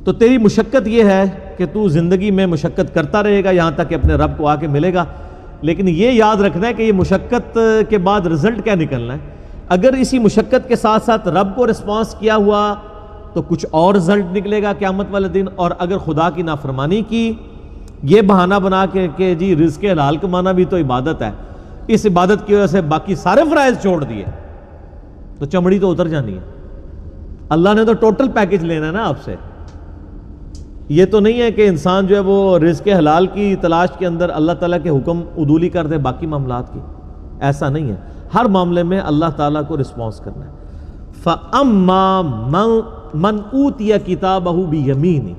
تو تیری مشقت یہ ہے کہ تو زندگی میں مشقت کرتا رہے گا یہاں تک کہ اپنے رب کو آ کے ملے گا، لیکن یہ یاد رکھنا ہے کہ یہ مشقت کے بعد رزلٹ کیا نکلنا ہے۔ اگر اسی مشقت کے ساتھ ساتھ رب کو رسپانس کیا ہوا تو کچھ اور رزلٹ نکلے گا قیامت والے دن، اور اگر خدا کی نافرمانی کی یہ بہانہ بنا کے کہ جی رزق حلال کمانا بھی تو عبادت ہے، اس عبادت کی وجہ سے باقی سارے فرائض چھوڑ دیے، تو چمڑی تو اتر جانی ہے۔ اللہ نے تو ٹوٹل پیکج لینا ہے نا آپ سے۔ یہ تو نہیں ہے کہ انسان جو ہے وہ رزق حلال کی تلاش کے اندر اللہ تعالیٰ کے حکم عدولی کر دے باقی معاملات کی، ایسا نہیں ہے۔ ہر معاملے میں اللہ تعالیٰ کو رسپانس کرنا ہے۔ فَأَمَّا مَنْ أُوتِيَ كِتَابَهُ بِيَمِينِهِ،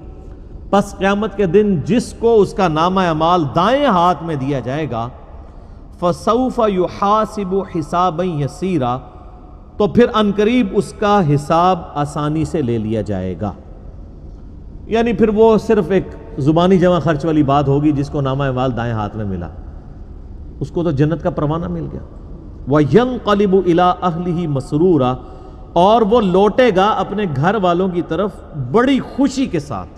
پس قیامت کے دن جس کو اس کا نامہ اعمال دائیں ہاتھ میں دیا جائے گا، فَسَوْفَ يُحَاسِبُ حِسَابًا يَسِيرًا، تو پھر عنقریب اس کا حساب آسانی سے لے لیا جائے گا۔ یعنی پھر وہ صرف ایک زبانی جمع خرچ والی بات ہوگی، جس کو نامہ اعمال دائیں ہاتھ میں ملا اس کو تو جنت کا پروانہ مل گیا۔ وَيَنْقَلِبُ إِلَىٰ أَهْلِهِ مَسْرُورًا، اور وہ لوٹے گا اپنے گھر والوں کی طرف بڑی خوشی کے ساتھ۔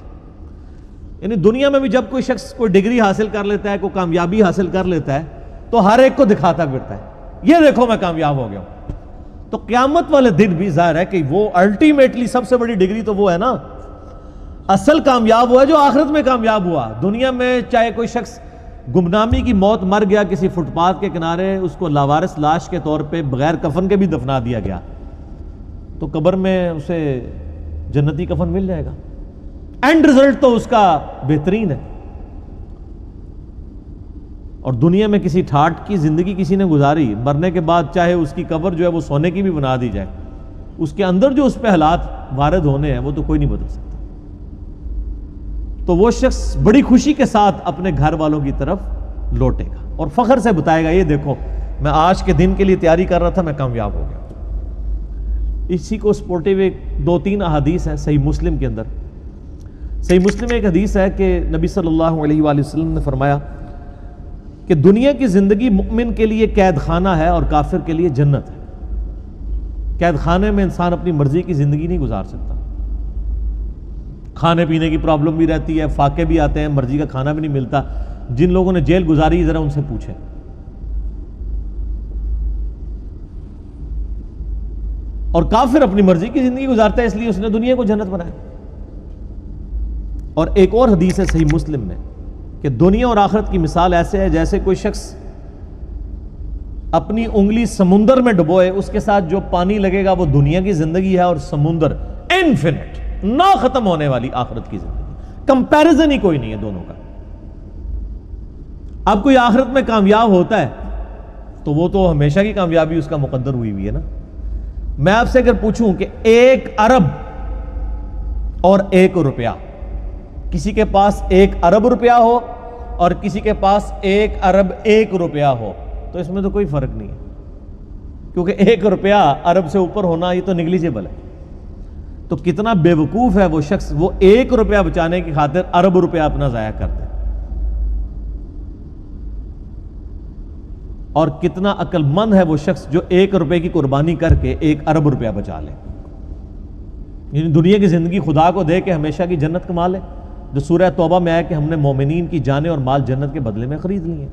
یعنی دنیا میں بھی جب کوئی شخص کوئی ڈگری حاصل کر لیتا ہے، کوئی کامیابی حاصل کر لیتا ہے، تو ہر ایک کو دکھاتا پھرتا ہے، یہ دیکھو میں کامیاب ہو گیا ہوں۔ تو قیامت والے دن بھی ظاہر ہے کہ وہ الٹیمیٹلی سب سے بڑی ڈگری تو وہ ہے نا، اصل کامیاب ہوا ہے جو آخرت میں کامیاب ہوا۔ دنیا میں چاہے کوئی شخص گمنامی کی موت مر گیا کسی فٹ پاتھ کے کنارے، اس کو لاوارث لاش کے طور پہ بغیر کفن کے بھی دفنا دیا گیا، تو قبر میں اسے جنتی کفن مل جائے گا، اینڈ رزلٹ تو اس کا بہترین ہے۔ اور دنیا میں کسی ٹھاٹ کی زندگی کسی نے گزاری، مرنے کے بعد چاہے اس کی قبر جو ہے وہ سونے کی بھی بنا دی جائے، اس کے اندر جو اس پہ حالات وارد ہونے ہیں وہ تو کوئی نہیں بدل سکتا۔ تو وہ شخص بڑی خوشی کے ساتھ اپنے گھر والوں کی طرف لوٹے گا اور فخر سے بتائے گا، یہ دیکھو میں آج کے دن کے لیے تیاری کر رہا تھا، میں کامیاب ہو گیا۔ اسی کو سپورٹیو ایک 2-3 احادیث ہیں صحیح مسلم کے اندر۔ صحیح مسلم میں ایک حدیث ہے کہ نبی صلی اللہ علیہ وآلہ وسلم نے فرمایا کہ دنیا کی زندگی مومن کے لیے قید خانہ ہے اور کافر کے لیے جنت ہے۔ قید خانے میں انسان اپنی مرضی کی زندگی نہیں گزار سکتا، کھانے پینے کی پرابلم بھی رہتی ہے، فاقے بھی آتے ہیں، مرضی کا کھانا بھی نہیں ملتا۔ جن لوگوں نے جیل گزاری ذرا ان سے پوچھیں۔ اور کافر اپنی مرضی کی زندگی گزارتا ہے، اس لیے اس نے دنیا کو جنت بنایا۔ اور ایک اور حدیث ہے صحیح مسلم میں کہ دنیا اور آخرت کی مثال ایسے ہے جیسے کوئی شخص اپنی انگلی سمندر میں ڈبوئے، اس کے ساتھ جو پانی لگے گا وہ دنیا کی زندگی ہے، اور سمندر انفینٹ نہ ختم ہونے والی آخرت کی زندگی، کمپیریزن ہی کوئی نہیں ہے دونوں کا۔ اب کوئی آخرت میں کامیاب ہوتا ہے تو وہ تو ہمیشہ کی کامیابی اس کا مقدر ہوئی ہے نا۔ میں آپ سے اگر پوچھوں کہ 1 ارب اور 1 روپیہ، کسی کے پاس 1 ارب روپیہ ہو اور کسی کے پاس 1 ارب 1 روپیہ ہو، تو اس میں تو کوئی فرق نہیں ہے، کیونکہ 1 روپیہ ارب سے اوپر ہونا یہ تو نیگلیجبل ہے۔ تو کتنا بے وقوف ہے وہ شخص، وہ 1 روپیہ بچانے کی خاطر ارب روپیہ اپنا ضائع کرتا ہے، اور کتنا عقل مند ہے وہ شخص جو 1 روپے کی قربانی کر کے 1 ارب روپیہ بچا لے، یعنی دنیا کی زندگی خدا کو دے کے ہمیشہ کی جنت کما لے، جو سورہ توبہ میں آیا کہ ہم نے مومنین کی جانیں اور مال جنت کے بدلے میں خرید لیے۔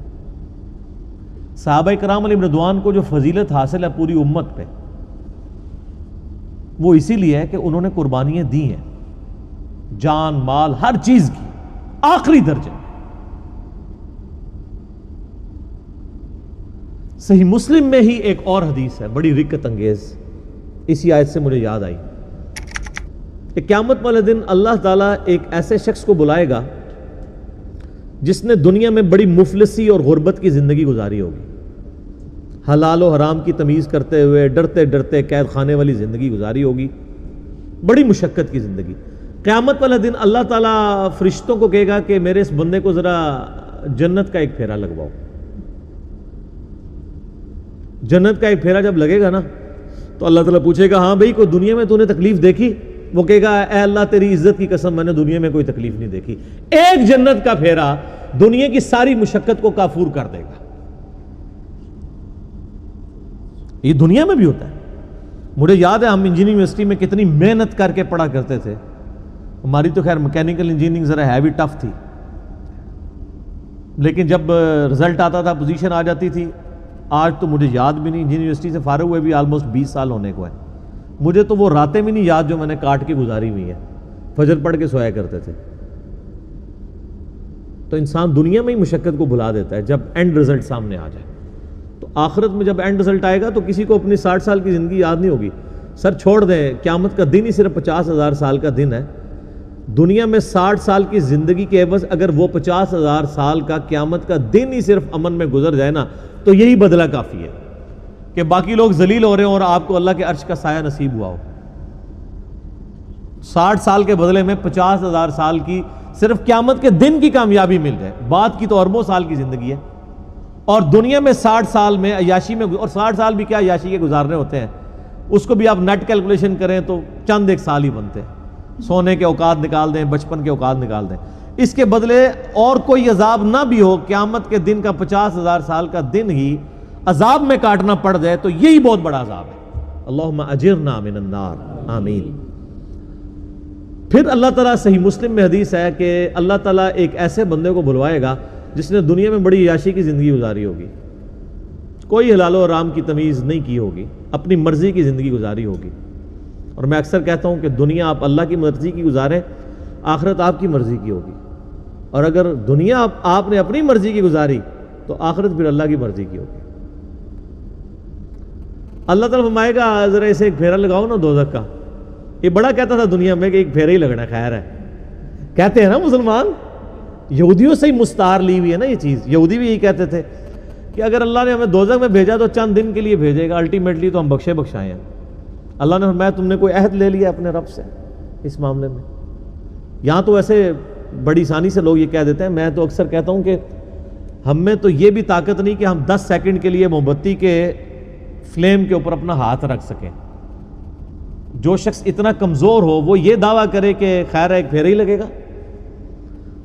صحابہ کرام علیہم رضوان کو جو فضیلت حاصل ہے پوری امت پہ، وہ اسی لیے ہے کہ انہوں نے قربانیاں دی ہیں، جان مال ہر چیز کی آخری درجے۔ صحیح مسلم میں ہی ایک اور حدیث ہے بڑی رکت انگیز، اسی آیت سے مجھے یاد آئی کہ قیامت والے دن اللہ تعالیٰ ایک ایسے شخص کو بلائے گا جس نے دنیا میں بڑی مفلسی اور غربت کی زندگی گزاری ہوگی، حلال و حرام کی تمیز کرتے ہوئے ڈرتے ڈرتے قید خانے والی زندگی گزاری ہوگی، بڑی مشقت کی زندگی۔ قیامت والا دن اللہ تعالیٰ فرشتوں کو کہے گا کہ میرے اس بندے کو ذرا جنت کا ایک پھیرا لگواؤ۔ جنت کا ایک پھیرا جب لگے گا نا تو اللہ تعالیٰ پوچھے گا، ہاں بھائی کوئی دنیا میں تو نے تکلیف دیکھی؟ وہ کہے گا، اے اللہ تیری عزت کی قسم میں نے دنیا میں کوئی تکلیف نہیں دیکھی۔ ایک جنت کا پھیرا دنیا کی ساری مشقت کو کافور کر دے گا۔ یہ دنیا میں بھی ہوتا ہے۔ مجھے یاد ہے ہم انجینئرنگ یونیورسٹی میں کتنی محنت کر کے پڑھا کرتے تھے، ہماری تو خیر میکینیکل انجینئرنگ ذرا ہیوی ٹف تھی، لیکن جب رزلٹ آتا تھا پوزیشن آ جاتی تھی. آج تو مجھے یاد بھی نہیں، انجینئرنگ یونیورسٹی سے فارغ ہوئے بھی آلموسٹ 20 سال ہونے کو ہے، مجھے تو وہ راتیں بھی نہیں یاد جو میں نے کاٹ کے گزاری ہوئی ہیں، فجر پڑھ کے سویا کرتے تھے. تو انسان دنیا میں ہی مشقت کو بھلا دیتا ہے جب اینڈ رزلٹ سامنے آ جائے. تو آخرت میں جب اینڈ رزلٹ آئے گا تو کسی کو اپنی 60 سال کی زندگی یاد نہیں ہوگی. سر چھوڑ دیں، قیامت کا دن ہی صرف 50,000 سال کا دن ہے. دنیا میں 60 سال کی زندگی کے عوض اگر وہ 50,000 سال کا قیامت کا دن ہی صرف امن میں گزر جائے نا تو یہی بدلہ کافی ہے کہ باقی لوگ ذلیل ہو رہے ہوں اور آپ کو اللہ کے عرش کا سایہ نصیب ہوا ہو. 60 سال کے بدلے میں 50,000 سال کی صرف قیامت کے دن کی کامیابی مل جائے. بات کی تو اربوں سال کی زندگی ہے، اور دنیا میں 60 سال میں عیاشی میں، اور 60 سال بھی کیا عیاشی کے گزارنے ہوتے ہیں، اس کو بھی آپ نیٹ کیلکولیشن کریں تو چند ایک سال ہی بنتے ہیں. سونے کے اوقات نکال دیں، بچپن کے اوقات نکال دیں. اس کے بدلے اور کوئی عذاب نہ بھی ہو، قیامت کے دن کا 50,000 سال کا دن ہی عذاب میں کاٹنا پڑ جائے تو یہی بہت بڑا عذاب ہے. اللہم اجرنا من النار، آمین. پھر اللہ تعالیٰ، صحیح مسلم میں حدیث ہے کہ اللہ تعالیٰ ایک ایسے بندے کو بلوائے گا جس نے دنیا میں بڑی عیاشی کی زندگی گزاری ہوگی، کوئی حلال و حرام کی تمیز نہیں کی ہوگی، اپنی مرضی کی زندگی گزاری ہوگی. اور میں اکثر کہتا ہوں کہ دنیا آپ اللہ کی مرضی کی گزاریں، آخرت آپ کی مرضی کی ہوگی. اور اگر دنیا آپ نے اپنی مرضی کی گزاری تو آخرت پھر اللہ کی مرضی کی ہوگی. اللہ تعالیٰ فرمائے گا ذرا اسے ایک پھیرا لگاؤ نا دوزخ کا. یہ بڑا کہتا تھا دنیا میں کہ ایک پھیرا ہی لگنا خیر ہے، کہتے ہیں نا مسلمان. یہودیوں سے ہی مستعار لی ہوئی ہے نا یہ چیز. یہودی بھی یہی کہتے تھے کہ اگر اللہ نے ہمیں دوزخ میں بھیجا تو چند دن کے لیے بھیجے گا، الٹیمیٹلی تو ہم بخشے بخشائے ہیں. اللہ نے فرمایا تم نے کوئی عہد لے لیا اپنے رب سے اس معاملے میں؟ یہاں تو ایسے بڑی آسانی سے لوگ یہ کہہ دیتے ہیں. میں تو اکثر کہتا ہوں کہ ہم میں تو یہ بھی طاقت نہیں کہ ہم 10 سیکنڈ کے لیے موم بتی کے فلیم کے اوپر اپنا ہاتھ رکھ سکیں. جو شخص اتنا کمزور ہو وہ یہ دعویٰ کرے کہ خیر ہے ایک پھیرا ہی لگے گا.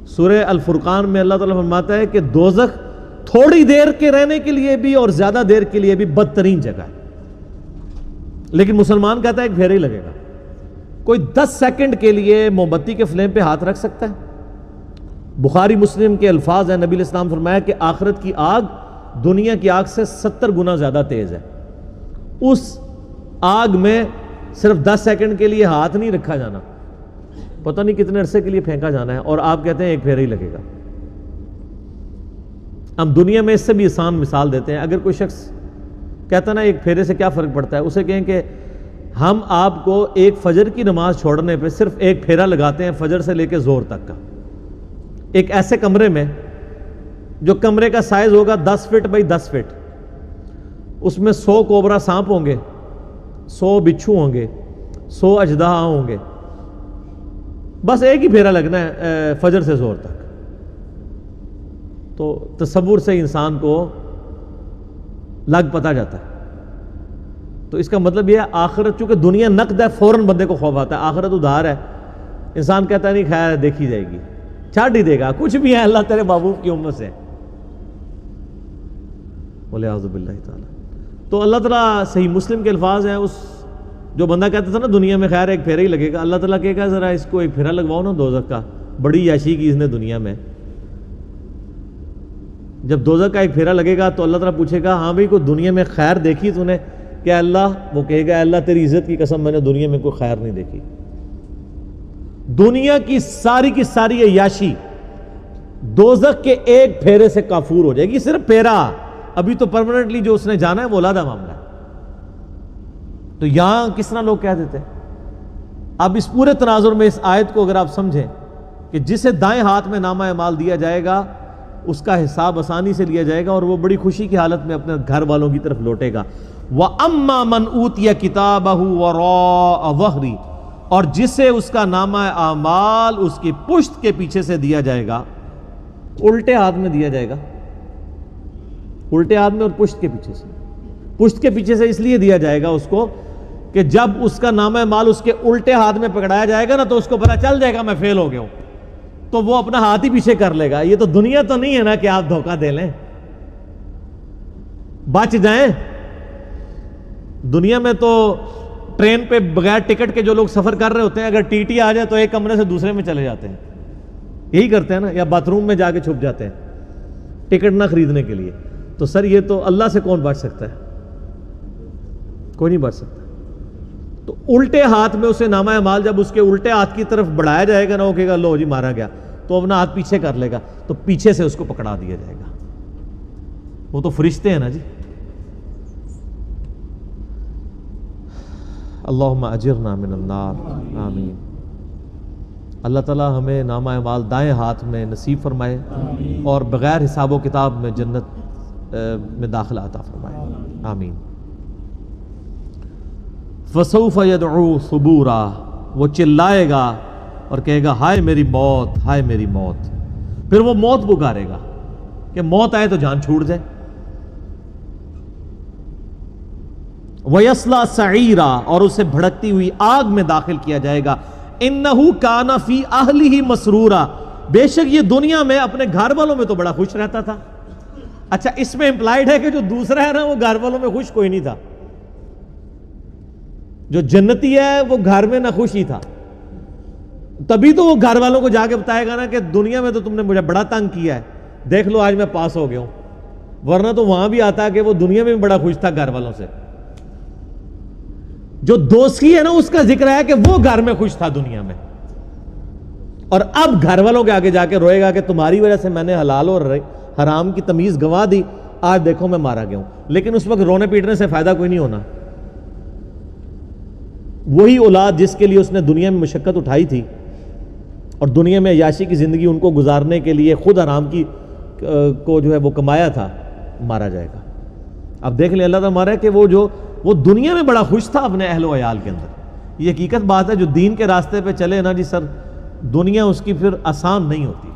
سورہ الفرقان میں اللہ تعالیٰ فرماتا ہے کہ دوزخ تھوڑی دیر کے رہنے کے لیے بھی اور زیادہ دیر کے لیے بھی بدترین جگہ ہے، لیکن مسلمان کہتا ہے ایک پھیرا ہی لگے گا. کوئی 10 سیکنڈ کے لیے موم بتی کے فلیم پہ ہاتھ رکھ سکتا ہے؟ بخاری مسلم کے الفاظ ہیں، نبی علیہ السلام فرمایا کہ آخرت کی آگ دنیا کی آگ سے 70 گنا زیادہ تیز ہے. اس آگ میں صرف 10 سیکنڈ کے لیے ہاتھ نہیں رکھا جانا، پتہ نہیں کتنے عرصے کے لیے پھینکا جانا ہے، اور آپ کہتے ہیں ایک پھیرا ہی لگے گا. ہم دنیا میں اس سے بھی آسان مثال دیتے ہیں. اگر کوئی شخص کہتا نا ایک پھیرے سے کیا فرق پڑتا ہے، اسے کہیں کہ ہم آپ کو ایک فجر کی نماز چھوڑنے پہ صرف ایک پھیرا لگاتے ہیں فجر سے لے کے زور تک کا، ایک ایسے کمرے میں جو کمرے کا سائز ہوگا 10 فٹ بائی 10 فٹ، اس میں 100 کوبرا سانپ ہوں گے، 100 بچھو ہوں گے، 100 اژدہا ہوں گے، بس ایک ہی پھیرا لگنا ہے فجر سے زور تک. تو تصور سے انسان کو لگ پتا جاتا ہے. تو اس کا مطلب یہ ہے آخرت چونکہ دنیا نقد ہے فوراً بندے کو خوف آتا ہے، آخرت ادھار ہے انسان کہتا ہے نہیں خیر دیکھی جائے گی، چھاٹ ہی دے گا، کچھ بھی ہے اللہ تیرے محبوب کی امت سے. بولے اعوذ باللہ تعالی. تو اللہ تعالیٰ، صحیح مسلم کے الفاظ ہیں، اس جو بندہ کہتا تھا نا دنیا میں خیر ایک پھیرا ہی لگے گا، اللہ تعالیٰ کہے گا ذرا اس کو ایک پھیرا لگواؤ نا دوزخ کا. بڑی عیاشی کی اس نے دنیا میں. جب دوزخ کا ایک پھیرا لگے گا تو اللہ تعالیٰ پوچھے گا ہاں بھائی کوئی دنیا میں خیر دیکھی تو نے؟ کہ اللہ، وہ کہے گا اللہ تیری عزت کی قسم میں نے دنیا میں کوئی خیر نہیں دیکھی. دنیا کی ساری عیاشی دوزخ کے ایک پھیرے سے کافور ہو جائے گی. صرف پھیرا، ابھی تو پرماننٹلی جو اس نے جانا ہے وہ علیحدہ معاملہ ہے. تو یہاں کس طرح لوگ کہہ دیتے ہیں. اب اس پورے تناظر میں اس آیت کو اگر آپ سمجھیں کہ جسے دائیں ہاتھ میں نامہ اعمال دیا جائے گا اس کا حساب آسانی سے لیا جائے گا اور وہ بڑی خوشی کی حالت میں اپنے گھر والوں کی طرف لوٹے گا. وَأَمَّا مَنْ أُوتِيَ كِتَابَهُ وَرَاءَ ظَهْرِهِ، اور جسے اس کا نامہ اعمال اس کی پشت کے پیچھے سے دیا جائے گا، الٹے ہاتھ میں دیا جائے گا، الٹے ہاتھ میں اور پشت کے پیچھے سے. پشت کے پیچھے سے اس لیے دیا جائے گا اس کو کہ جب اس کا نامہ اعمال اس کے الٹے ہاتھ میں پکڑایا جائے گا نا تو اس کو پتہ چل جائے گا میں فیل ہو گیا ہوں، تو وہ اپنا ہاتھ ہی پیچھے کر لے گا. یہ تو دنیا تو نہیں ہے نا کہ آپ دھوکہ دے لیں، بچ جائیں. دنیا میں تو ٹرین پہ بغیر ٹکٹ کے جو لوگ سفر کر رہے ہوتے ہیں، اگر ٹی ٹی آ جائے تو ایک کمرے سے دوسرے میں چلے جاتے ہیں، یہی کرتے ہیں نا، یا باتھ روم میں جا کے چھپ جاتے ہیں ٹکٹ نہ خریدنے کے لیے. تو سر یہ تو اللہ سے کون بچ سکتا ہے؟ کوئی نہیں بچ سکتا. تو الٹے ہاتھ میں اسے نامہ اعمال جب اس کے الٹے ہاتھ کی طرف بڑھایا جائے گا نا، وہ کہے گا لو جی مارا گیا، تو اپنا ہاتھ پیچھے کر لے گا، تو پیچھے سے اس کو پکڑا دیا جائے گا. وہ تو فرشتے ہیں نا جی. اللہم اجرنا من النار، آمین. اللہ تعالیٰ ہمیں نامہ اعمال دائیں ہاتھ میں نصیب فرمائے اور بغیر حساب و کتاب میں جنت میں داخلہ عطا فرمائے، آمین. فسوف يدعو ثبورا، وہ چلائے گا اور کہے گا ہائے میری موت، ہائے میری موت. پھر وہ موت پکارے گا کہ موت آئے تو جان چھوٹ جائے. وَيَصْلَى سَعِيرًا، اور اسے بھڑکتی ہوئی آگ میں داخل کیا جائے گا. إِنَّهُ كَانَ فِي أَهْلِهِ مَسْرُورًا، بے شک یہ دنیا میں اپنے گھر والوں میں تو بڑا خوش رہتا تھا. اچھا اس میں امپلائیڈ ہے کہ جو دوسرا ہے نا وہ گھر والوں میں خوش کوئی نہیں تھا. جو جنتی ہے وہ گھر میں نہ خوش ہی تھا. تبھی تو وہ گھر والوں کو جا کے بتائے گا نا کہ دنیا میں تو تم نے مجھے بڑا تنگ کیا ہے، دیکھ لو آج میں پاس ہو گیا ہوں. ورنہ تو وہاں بھی آتا کہ وہ دنیا میں بھی بڑا خوش تھا گھر والوں سے. جو دوستی ہے نا اس کا ذکر ہے کہ وہ گھر میں خوش تھا دنیا میں، اور اب گھر والوں کے آگے جا کے روئے گا کہ تمہاری وجہ سے میں نے حلال اور حرام کی تمیز گنوا دی، آج دیکھو میں مارا گیا ہوں. لیکن اس وقت رونے پیٹنے سے فائدہ کوئی نہیں ہونا. وہی اولاد جس کے لیے اس نے دنیا میں مشقت اٹھائی تھی اور دنیا میں عیاشی کی زندگی ان کو گزارنے کے لیے خود حرام کی کو جو ہے وہ کمایا تھا، مارا جائے گا. اب دیکھ لیں اللہ تعالیٰ مارا ہے کہ وہ دنیا میں بڑا خوش تھا اپنے اہل و عیال کے اندر. یہ حقیقت بات ہے. جو دین کے راستے پہ چلے نا جی سر، دنیا اس کی پھر آسان نہیں ہوتی،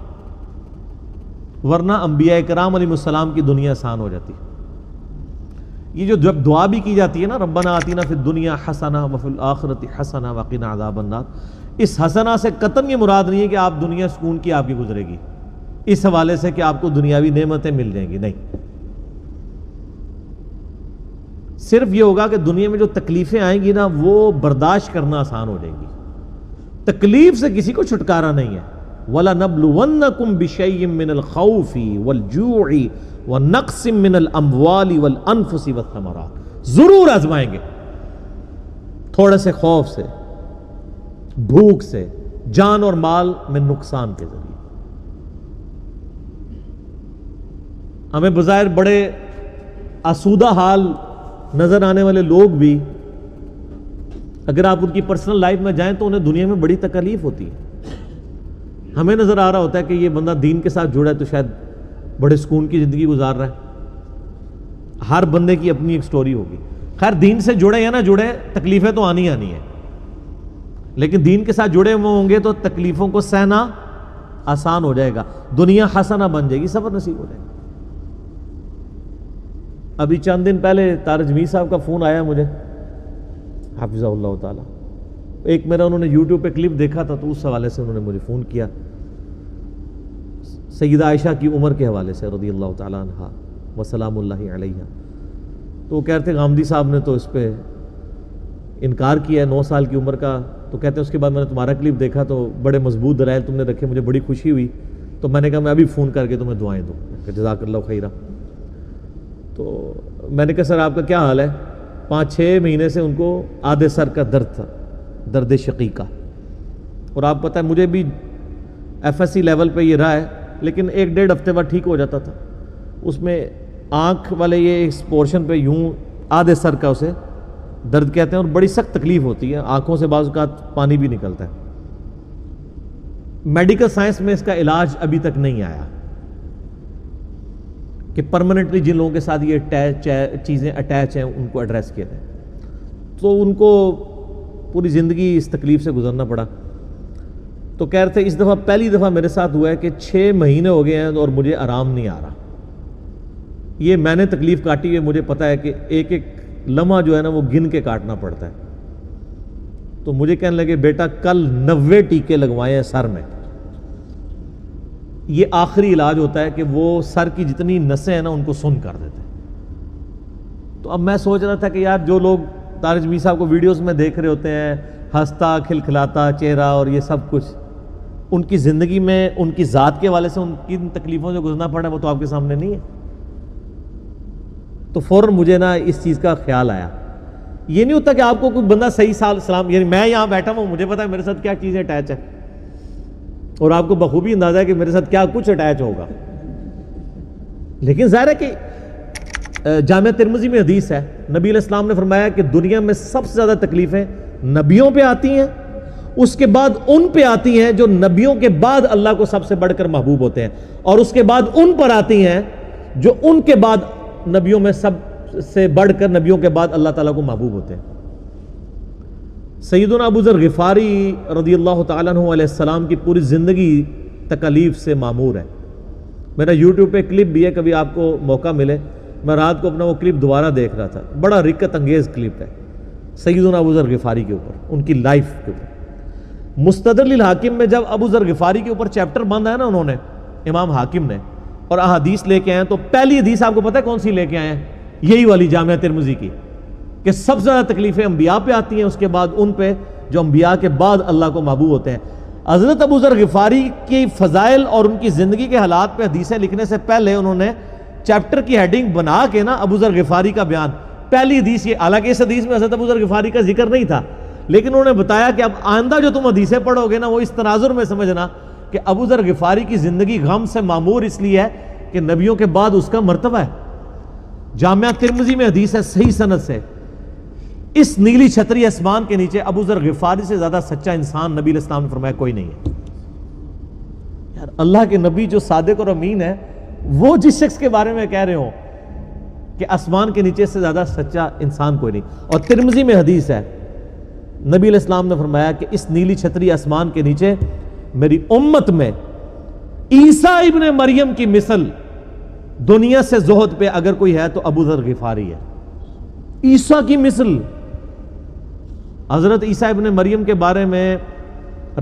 ورنہ انبیاء کرام علیہ السلام کی دنیا آسان ہو جاتی. یہ جو جب دعا بھی کی جاتی ہے نا، ربنا آتینا فی الدنیا حسنہ وفی الآخرۃ حسنہ وقنا عذاب النار، اس حسنہ سے قطعاً یہ مراد نہیں ہے کہ آپ دنیا سکون کی آپ کی گزرے گی اس حوالے سے کہ آپ کو دنیاوی نعمتیں مل جائیں گی، نہیں. صرف یہ ہوگا کہ دنیا میں جو تکلیفیں آئیں گی نا وہ برداشت کرنا آسان ہو جائیں گی. تکلیف سے کسی کو چھٹکارا نہیں ہے. وَلَنَبْلُوَنَّكُمْ بِشَيْءٍ مِّنَ الْخَوْفِ وَالْجُوعِ وَنَقْصٍ مِّنَ الْأَمْوَالِ وَالْأَنفُسِ وَالثَّمَرَاتِ، ضرور آزمائیں گے تھوڑے سے خوف سے، بھوک سے، جان اور مال میں نقصان کے ذریعے. ہمیں بظاہر بڑے آسودہ حال نظر آنے والے لوگ بھی اگر آپ ان کی پرسنل لائف میں جائیں تو انہیں دنیا میں بڑی تکلیف ہوتی ہے. ہمیں نظر آ رہا ہوتا ہے کہ یہ بندہ دین کے ساتھ جڑا ہے تو شاید بڑے سکون کی زندگی گزار رہا ہے. ہر بندے کی اپنی ایک سٹوری ہوگی. خیر دین سے جڑے یا نہ جڑے تکلیفیں تو آنی ہیں، لیکن دین کے ساتھ جڑے ہوئے ہوں گے تو تکلیفوں کو سہنا آسان ہو جائے گا، دنیا حسنہ بن جائے گی، صبر نصیب ہو جائے گا. ابھی چند دن پہلے طارق جمیل صاحب کا فون آیا مجھے حافظہ اللہ تعالیٰ. ایک میرا انہوں نے یوٹیوب پہ کلپ دیکھا تھا تو اس حوالے سے انہوں نے مجھے فون کیا، سیدہ عائشہ کی عمر کے حوالے سے رضی اللہ تعالیٰ عنہا وسلام اللہ علیہ. تو وہ کہتے ہیں غامدی صاحب نے تو اس پہ انکار کیا ہے 9 سال کی عمر کا. تو کہتے ہیں اس کے بعد میں نے تمہارا کلپ دیکھا تو بڑے مضبوط دلائل تم نے رکھے، مجھے بڑی خوشی ہوئی. تو میں نے کہا میں ابھی فون کر کے تمہیں دعائیں دوں، جزاک اللہ خیرہ. تو میں نے کہا سر آپ کا کیا حال ہے؟ 5-6 مہینے سے ان کو آدھے سر کا درد تھا، درد شقیقہ. اور آپ پتہ ہے مجھے بھی ایف ایس سی لیول پہ یہ رہا ہے، لیکن 1-1.5 ہفتے بعد ٹھیک ہو جاتا تھا. اس میں آنکھ والے یہ اس پورشن پہ یوں آدھے سر کا اسے درد کہتے ہیں اور بڑی سخت تکلیف ہوتی ہے، آنکھوں سے بعض اوقات پانی بھی نکلتا ہے. میڈیکل سائنس میں اس کا علاج ابھی تک نہیں آیا کہ پرماننٹلی جن لوگوں کے ساتھ یہ چیزیں اٹیچ ہیں ان کو ایڈریس کیا جائے. تو ان کو پوری زندگی اس تکلیف سے گزرنا پڑا. تو کہہ رہے تھے اس دفعہ پہلی دفعہ میرے ساتھ ہوا ہے کہ 6 مہینے ہو گئے ہیں اور مجھے آرام نہیں آ رہا. یہ میں نے تکلیف کاٹی ہے، مجھے پتا ہے کہ ایک ایک لمحہ جو ہے نا وہ گن کے کاٹنا پڑتا ہے. تو مجھے کہنے لگے بیٹا کل 90 ٹیکے لگوائے ہیں سر میں. یہ آخری علاج ہوتا ہے کہ وہ سر کی جتنی نسیں ہیں نا ان کو سن کر دیتے ہیں. تو اب میں سوچ رہا تھا کہ یار جو لوگ طارق جمیل صاحب کو ویڈیوز میں دیکھ رہے ہوتے ہیں، ہنستا کھلکھلاتا چہرہ اور یہ سب کچھ، ان کی زندگی میں ان کی ذات کے حوالے سے ان کی تکلیفوں سے گزرنا پڑا وہ تو آپ کے سامنے نہیں ہے. تو فوراً مجھے نا اس چیز کا خیال آیا. یہ نہیں ہوتا کہ آپ کو کوئی بندہ صحیح سلام، یعنی میں یہاں بیٹھا ہوں، مجھے پتا ہے میرے ساتھ کیا چیزیں اٹیچ ہے، اور آپ کو بخوبی اندازہ ہے کہ میرے ساتھ کیا کچھ اٹیچ ہوگا. لیکن ظاہر ہے کہ جامعہ ترمذی میں حدیث ہے، نبی علیہ السلام نے فرمایا کہ دنیا میں سب سے زیادہ تکلیفیں نبیوں پہ آتی ہیں، اس کے بعد ان پہ آتی ہیں جو نبیوں کے بعد اللہ کو سب سے بڑھ کر محبوب ہوتے ہیں، اور اس کے بعد ان پر آتی ہیں جو ان کے بعد نبیوں میں سب سے بڑھ کر نبیوں کے بعد اللہ تعالیٰ کو محبوب ہوتے ہیں. سیدنا ابو ذر غفاری رضی اللہ تعالیٰ عنہ علیہ السلام کی پوری زندگی تکالیف سے معمور ہے. میرا یوٹیوب پہ کلپ بھی ہے، کبھی آپ کو موقع ملے. میں رات کو اپنا وہ کلپ دوبارہ دیکھ رہا تھا، بڑا رکت انگیز کلپ ہے سیدنا ابو ذر غفاری کے اوپر، ان کی لائف کے اوپر. مستدرک الحاکم میں جب ابو ذر غفاری کے اوپر چیپٹر باندھا ہے نا انہوں نے، امام حاکم نے، اور احادیث لے کے آئے ہیں، تو پہلی حدیث آپ کو پتہ ہے کون سی لے کے آئے ہیں؟ یہی والی جامعہ ترمذی کی، کہ سب سے زیادہ تکلیفیں انبیاء پہ آتی ہیں، اس کے بعد ان پہ جو انبیاء کے بعد اللہ کو محبوب ہوتے ہیں. حضرت ابو ذر غفاری کی فضائل اور ان کی زندگی کے حالات پہ حدیثیں لکھنے سے پہلے انہوں نے چیپٹر کی ہیڈنگ بنا کے نا ابو ذر غفاری کا بیان، پہلی حدیث یہ، حالانکہ اس حدیث میں حضرت ابو ذر غفاری کا ذکر نہیں تھا، لیکن انہوں نے بتایا کہ اب آئندہ جو تم حدیثیں پڑھو گے نا وہ اس تناظر میں سمجھنا کہ ابو ذر غفاری کی زندگی غم سے معمور اس لیے ہے کہ نبیوں کے بعد اس کا مرتبہ ہے. جامعہ ترمذی میں حدیث ہے صحیح سند سے، اس نیلی چھتری آسمان کے نیچے ابو ذر غفاری سے زیادہ سچا انسان نبی علیہ السلام نے فرمایا کوئی نہیں ہے. یار اللہ کے نبی جو صادق اور امین ہے، وہ جس شخص کے بارے میں کہہ رہے ہوں کہ آسمان کے نیچے سے زیادہ سچا انسان کوئی نہیں. اور ترمذی میں حدیث ہے، نبی علیہ السلام نے فرمایا کہ اس نیلی چھتری آسمان کے نیچے میری امت میں عیسیٰ ابن مریم کی مثل دنیا سے زہد پہ اگر کوئی ہے تو ابو ذر غفاری ہے. عیسیٰ کی مثل. حضرت عیسیٰ ابن مریم کے بارے میں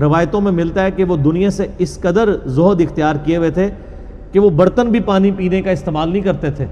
روایتوں میں ملتا ہے کہ وہ دنیا سے اس قدر زہد اختیار کیے ہوئے تھے کہ وہ برتن بھی پانی پینے کا استعمال نہیں کرتے تھے.